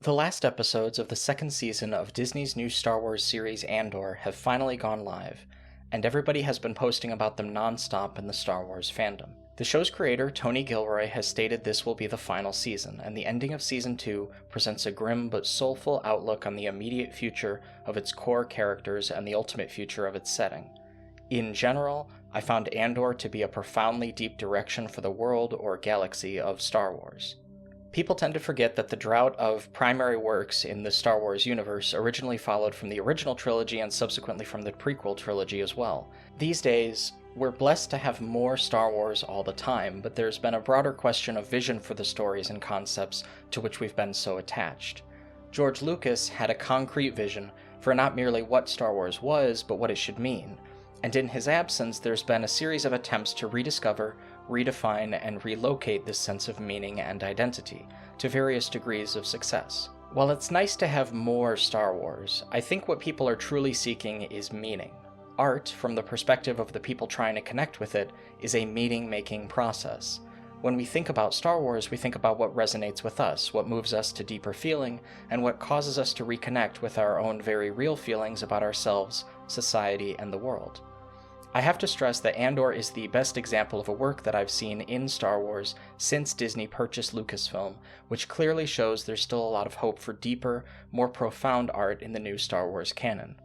The last episodes of the second season of Disney's new Star Wars series Andor have finally gone live, and everybody has been posting about them nonstop in the Star Wars fandom. The show's creator, Tony Gilroy, has stated this will be the final season, and the ending of Season 2 presents a grim but soulful outlook on the immediate future of its core characters and the ultimate future of its setting. In general, I found Andor to be a profoundly deep direction for the world or galaxy of Star Wars. People tend to forget that the drought of primary works in the Star Wars universe originally followed from the original trilogy and subsequently from the prequel trilogy as well. These days, we're blessed to have more Star Wars all the time, but there's been a broader question of vision for the stories and concepts to which we've been so attached. George Lucas had a concrete vision for not merely what Star Wars was, but what it should mean. And in his absence, there's been a series of attempts to rediscover, redefine, and relocate this sense of meaning and identity, to various degrees of success. While it's nice to have more Star Wars, I think what people are truly seeking is meaning. Art, from the perspective of the people trying to connect with it, is a meaning-making process. When we think about Star Wars, we think about what resonates with us, what moves us to deeper feeling, and what causes us to reconnect with our own very real feelings about ourselves, society, and the world. I have to stress that Andor is the best example of a work that I've seen in Star Wars since Disney purchased Lucasfilm, which clearly shows there's still a lot of hope for deeper, more profound art in the new Star Wars canon.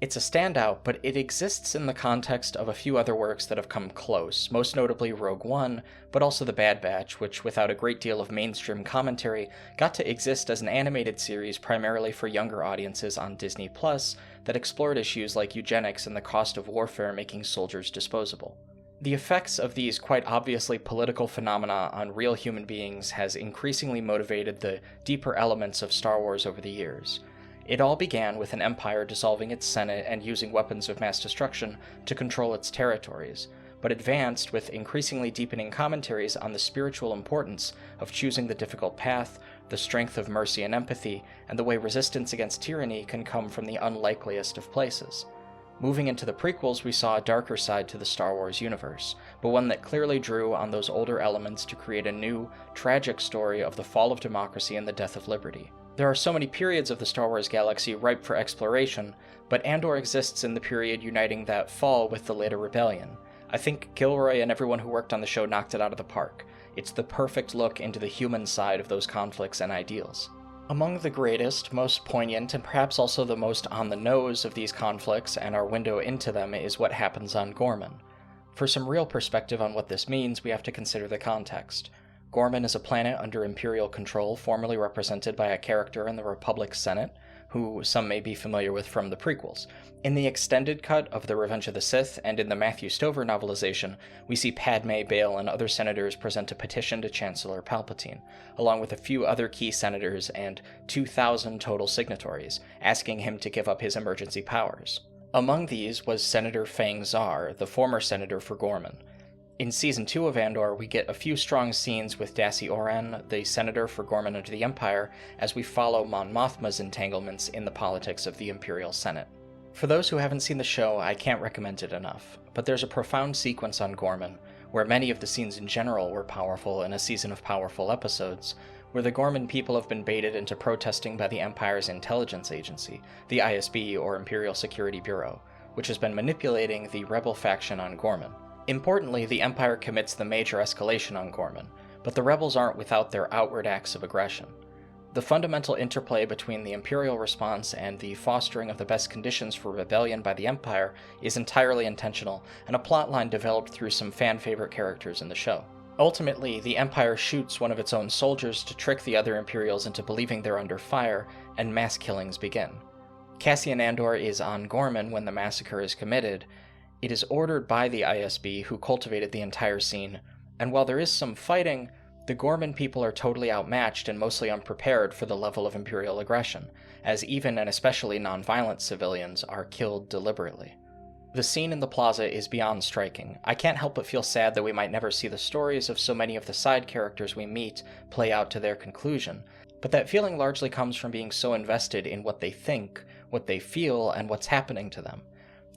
It's a standout, but it exists in the context of a few other works that have come close, most notably Rogue One, but also The Bad Batch, which without a great deal of mainstream commentary, got to exist as an animated series primarily for younger audiences on Disney Plus that explored issues like eugenics and the cost of warfare making soldiers disposable. The effects of these quite obviously political phenomena on real human beings has increasingly motivated the deeper elements of Star Wars over the years. It all began with an empire dissolving its senate and using weapons of mass destruction to control its territories, but advanced with increasingly deepening commentaries on the spiritual importance of choosing the difficult path, the strength of mercy and empathy, and the way resistance against tyranny can come from the unlikeliest of places. Moving into the prequels, we saw a darker side to the Star Wars universe, but one that clearly drew on those older elements to create a new, tragic story of the fall of democracy and the death of liberty. There are so many periods of the Star Wars galaxy ripe for exploration, but Andor exists in the period uniting that fall with the later rebellion. I think Gilroy and everyone who worked on the show knocked it out of the park. It's the perfect look into the human side of those conflicts and ideals. Among the greatest, most poignant, and perhaps also the most on the nose of these conflicts and our window into them is what happens on Ghorman. For some real perspective on what this means, we have to consider the context. Ghorman is a planet under Imperial control, formerly represented by a character in the Republic Senate, who some may be familiar with from the prequels. In the extended cut of The Revenge of the Sith and in the Matthew Stover novelization, we see Padme, Bail, and other senators present a petition to Chancellor Palpatine, along with a few other key senators and 2,000 total signatories, asking him to give up his emergency powers. Among these was Senator Fang Zar, the former senator for Ghorman. In Season 2 of Andor, we get a few strong scenes with Daci Oran, the senator for Ghorman under the Empire, as we follow Mon Mothma's entanglements in the politics of the Imperial Senate. For those who haven't seen the show, I can't recommend it enough, but there's a profound sequence on Ghorman, where many of the scenes in general were powerful in a season of powerful episodes, where the Ghorman people have been baited into protesting by the Empire's intelligence agency, the ISB or Imperial Security Bureau, which has been manipulating the rebel faction on Ghorman. Importantly, the Empire commits the major escalation on Ghorman, but the rebels aren't without their outward acts of aggression. The fundamental interplay between the Imperial response and the fostering of the best conditions for rebellion by the Empire is entirely intentional, and a plotline developed through some fan-favorite characters in the show. Ultimately, the Empire shoots one of its own soldiers to trick the other Imperials into believing they're under fire, and mass killings begin. Cassian Andor is on Ghorman when the massacre is committed. It is ordered by the ISB, who cultivated the entire scene, and while there is some fighting, the Ghorman people are totally outmatched and mostly unprepared for the level of Imperial aggression, as even and especially non-violent civilians are killed deliberately. The scene in the plaza is beyond striking. I can't help but feel sad that we might never see the stories of so many of the side characters we meet play out to their conclusion, but that feeling largely comes from being so invested in what they think, what they feel, and what's happening to them.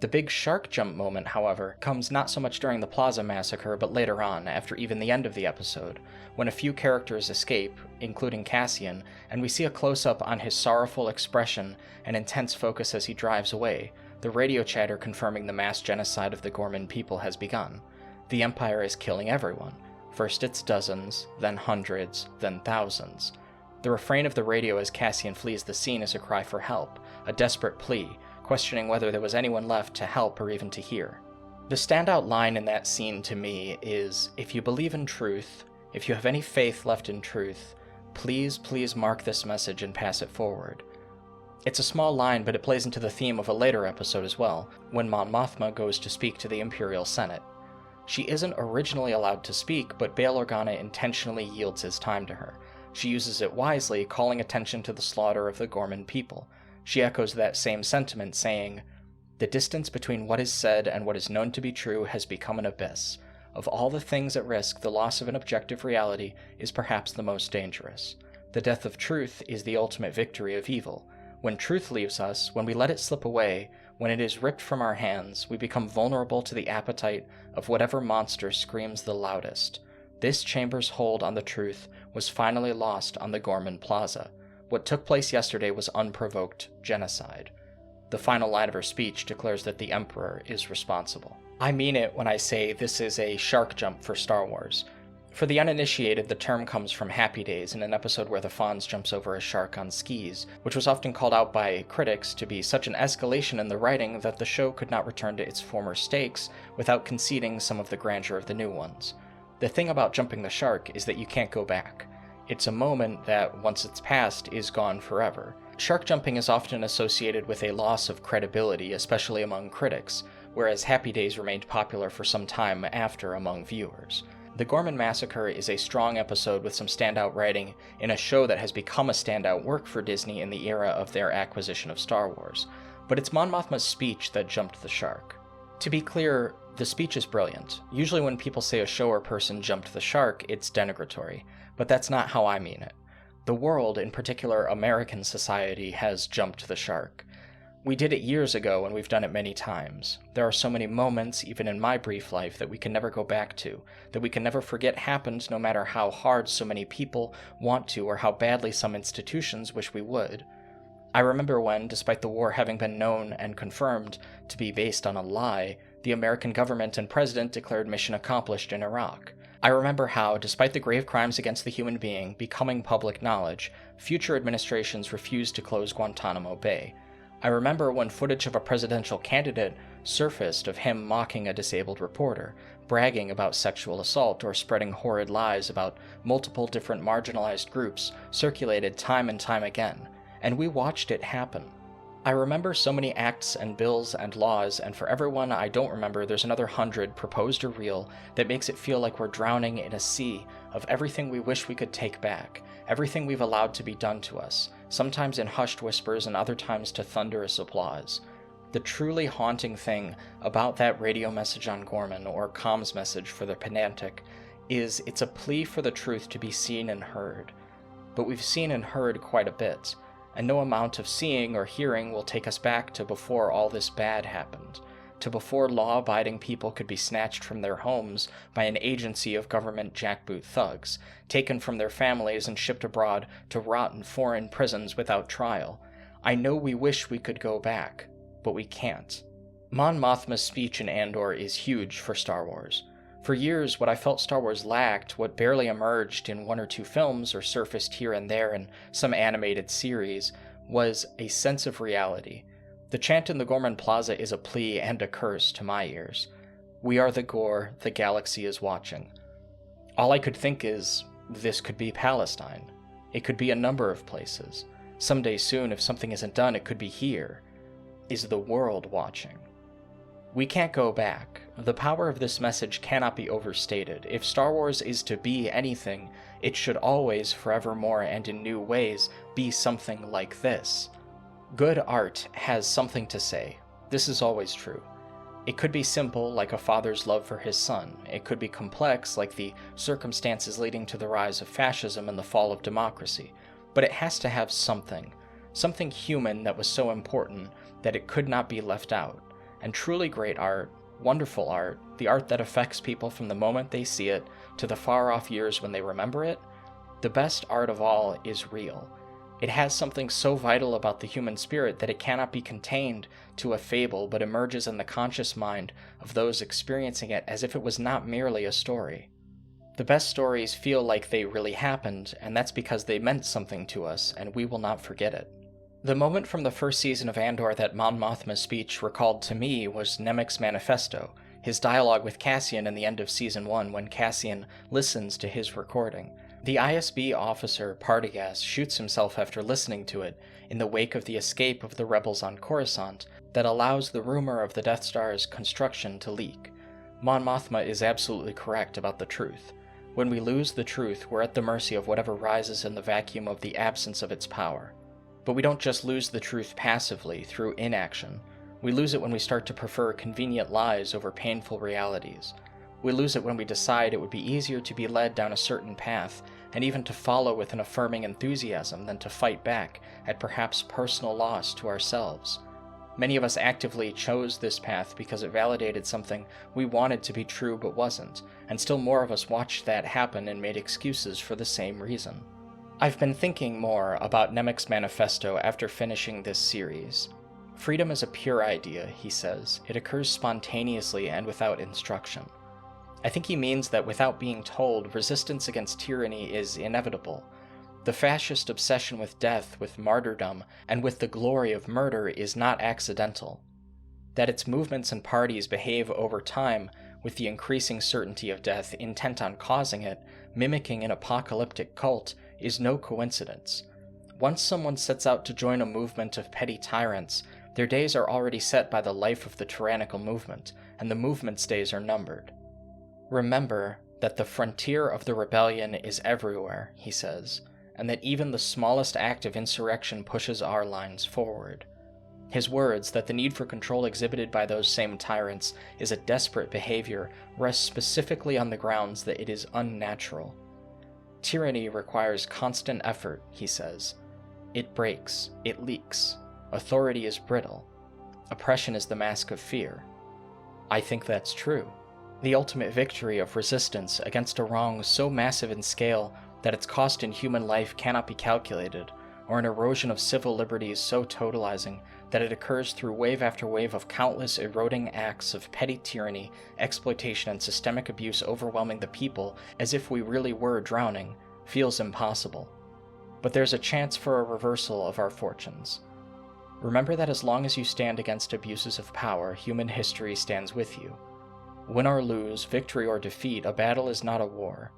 The big shark jump moment, however, comes not so much during the Plaza Massacre, but later on, after even the end of the episode, when a few characters escape, including Cassian, and we see a close-up on his sorrowful expression and intense focus as he drives away, the radio chatter confirming the mass genocide of the Ghorman people has begun. The Empire is killing everyone. First it's dozens, then hundreds, then thousands. The refrain of the radio as Cassian flees the scene is a cry for help, a desperate plea, questioning whether there was anyone left to help or even to hear. The standout line in that scene to me is, "If you believe in truth, if you have any faith left in truth, please mark this message and pass it forward." It's a small line, but it plays into the theme of a later episode as well, when Mon Mothma goes to speak to the Imperial Senate. She isn't originally allowed to speak, but Bail Organa intentionally yields his time to her. She uses it wisely, calling attention to the slaughter of the Ghorman people. She echoes that same sentiment, saying, "The distance between what is said and what is known to be true has become an abyss. Of all the things at risk, the loss of an objective reality is perhaps the most dangerous. The death of truth is the ultimate victory of evil. When truth leaves us, when we let it slip away, when it is ripped from our hands, we become vulnerable to the appetite of whatever monster screams the loudest. This chamber's hold on the truth was finally lost on the Ghorman Plaza. What took place yesterday was unprovoked genocide." The final line of her speech declares that the Emperor is responsible. I mean it when I say this is a shark jump for Star Wars. For the uninitiated, the term comes from Happy Days, in an episode where the Fonz jumps over a shark on skis, which was often called out by critics to be such an escalation in the writing that the show could not return to its former stakes without conceding some of the grandeur of the new ones. The thing about jumping the shark is that you can't go back. It's a moment that, once it's past, is gone forever. Shark jumping is often associated with a loss of credibility, especially among critics, whereas Happy Days remained popular for some time after among viewers. The Ghorman Massacre is a strong episode with some standout writing in a show that has become a standout work for Disney in the era of their acquisition of Star Wars, but it's Mon Mothma's speech that jumped the shark. To be clear, the speech is brilliant. Usually when people say a show or person jumped the shark, it's denigratory, but that's not how I mean it. The world, in particular American society, has jumped the shark. We did it years ago, and we've done it many times. There are so many moments, even in my brief life, that we can never go back to, that we can never forget happened no matter how hard so many people want to or how badly some institutions wish we would. I remember when, despite the war having been known and confirmed to be based on a lie, the American government and president declared mission accomplished in Iraq. I remember how, despite the grave crimes against the human being becoming public knowledge, future administrations refused to close Guantanamo Bay. I remember when footage of a presidential candidate surfaced of him mocking a disabled reporter, bragging about sexual assault, or spreading horrid lies about multiple different marginalized groups circulated time and time again, and we watched it happen. I remember so many acts and bills and laws, and for every one I don't remember, there's another 100, proposed or real, that makes it feel like we're drowning in a sea of everything we wish we could take back, everything we've allowed to be done to us, sometimes in hushed whispers and other times to thunderous applause. The truly haunting thing about that radio message on Ghorman, or comms message for the pedantic, is it's a plea for the truth to be seen and heard. But we've seen and heard quite a bit, and no amount of seeing or hearing will take us back to before all this bad happened, to before law-abiding people could be snatched from their homes by an agency of government jackboot thugs, taken from their families and shipped abroad to rot in foreign prisons without trial. I know we wish we could go back, but we can't. Mon Mothma's speech in Andor is huge for Star Wars. For years, what I felt Star Wars lacked, what barely emerged in one or two films or surfaced here and there in some animated series, was a sense of reality. The chant in the Ghorman Plaza is a plea and a curse to my ears. We are the Ghor, the galaxy is watching. All I could think is, this could be Palestine. It could be a number of places. Someday soon, if something isn't done, it could be here. Is the world watching? We can't go back. The power of this message cannot be overstated. If Star Wars is to be anything, it should always, forevermore, and in new ways, be something like this. Good art has something to say. This is always true. It could be simple, like a father's love for his son. It could be complex, like the circumstances leading to the rise of fascism and the fall of democracy. But it has to have something human that was so important that it could not be left out. and truly great art, wonderful art, the art that affects people from the moment they see it to the far-off years when they remember it, the best art of all is real. It has something so vital about the human spirit that it cannot be contained to a fable but emerges in the conscious mind of those experiencing it as if it was not merely a story. The best stories feel like they really happened, and that's because they meant something to us, and we will not forget it. The moment from the first season of Andor that Mon Mothma's speech recalled to me was Nemik's manifesto, his dialogue with Cassian in the end of Season 1 when Cassian listens to his recording. The ISB officer, Partagas, shoots himself after listening to it in the wake of the escape of the rebels on Coruscant that allows the rumor of the Death Star's construction to leak. Mon Mothma is absolutely correct about the truth. When we lose the truth, we're at the mercy of whatever rises in the vacuum of the absence of its power. But we don't just lose the truth passively, through inaction. We lose it when we start to prefer convenient lies over painful realities. We lose it when we decide it would be easier to be led down a certain path, and even to follow with an affirming enthusiasm than to fight back at perhaps personal loss to ourselves. Many of us actively chose this path because it validated something we wanted to be true but wasn't, and still more of us watched that happen and made excuses for the same reason. I've been thinking more about Nemik's manifesto after finishing this series. Freedom is a pure idea, he says. It occurs spontaneously and without instruction. I think he means that without being told, resistance against tyranny is inevitable. The fascist obsession with death, with martyrdom, and with the glory of murder is not accidental. That its movements and parties behave over time with the increasing certainty of death, intent on causing it, mimicking an apocalyptic cult, is no coincidence. Once someone sets out to join a movement of petty tyrants, their days are already set by the life of the tyrannical movement, and the movement's days are numbered. Remember that the frontier of the rebellion is everywhere, he says, and that even the smallest act of insurrection pushes our lines forward. His words that the need for control exhibited by those same tyrants is a desperate behavior rests specifically on the grounds that it is unnatural. Tyranny requires constant effort, he says. It breaks, it leaks. Authority is brittle. Oppression is the mask of fear. I think that's true. The ultimate victory of resistance against a wrong so massive in scale that its cost in human life cannot be calculated, or an erosion of civil liberties so totalizing that it occurs through wave after wave of countless eroding acts of petty tyranny, exploitation, and systemic abuse overwhelming the people as if we really were drowning, feels impossible. But there's a chance for a reversal of our fortunes. Remember that as long as you stand against abuses of power, human history stands with you. Win or lose, victory or defeat, a battle is not a war.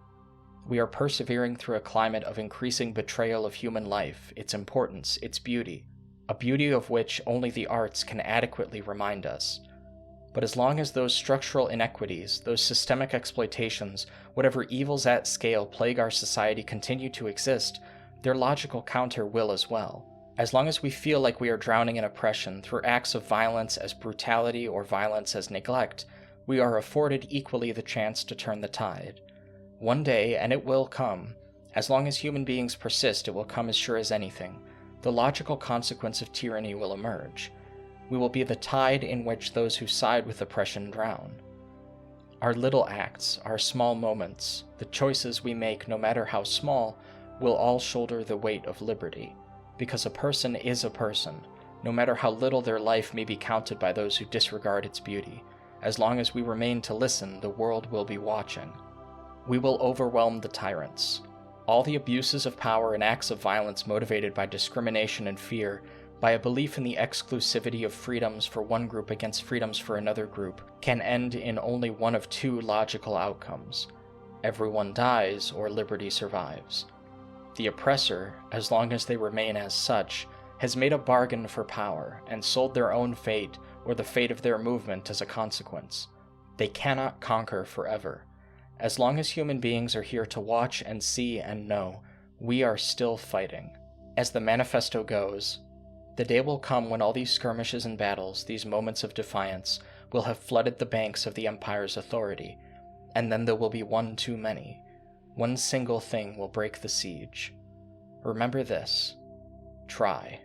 We are persevering through a climate of increasing betrayal of human life, its importance, its beauty, a beauty of which only the arts can adequately remind us. But as long as those structural inequities, those systemic exploitations, whatever evils at scale plague our society continue to exist, their logical counter will as well. As long as we feel like we are drowning in oppression through acts of violence as brutality or violence as neglect, we are afforded equally the chance to turn the tide. One day, and it will come, as long as human beings persist, it will come as sure as anything. The logical consequence of tyranny will emerge. We will be the tide in which those who side with oppression drown. Our little acts, our small moments, the choices we make, no matter how small, will all shoulder the weight of liberty, because a person is a person, no matter how little their life may be counted by those who disregard its beauty. As long as we remain to listen, the world will be watching. We will overwhelm the tyrants. All the abuses of power and acts of violence motivated by discrimination and fear, by a belief in the exclusivity of freedoms for one group against freedoms for another group, can end in only one of two logical outcomes. Everyone dies or liberty survives. The oppressor, as long as they remain as such, has made a bargain for power and sold their own fate or the fate of their movement as a consequence. They cannot conquer forever. As long as human beings are here to watch and see and know, we are still fighting. As the manifesto goes, the day will come when all these skirmishes and battles, these moments of defiance, will have flooded the banks of the Empire's authority, and then there will be one too many. One single thing will break the siege. Remember this. Try.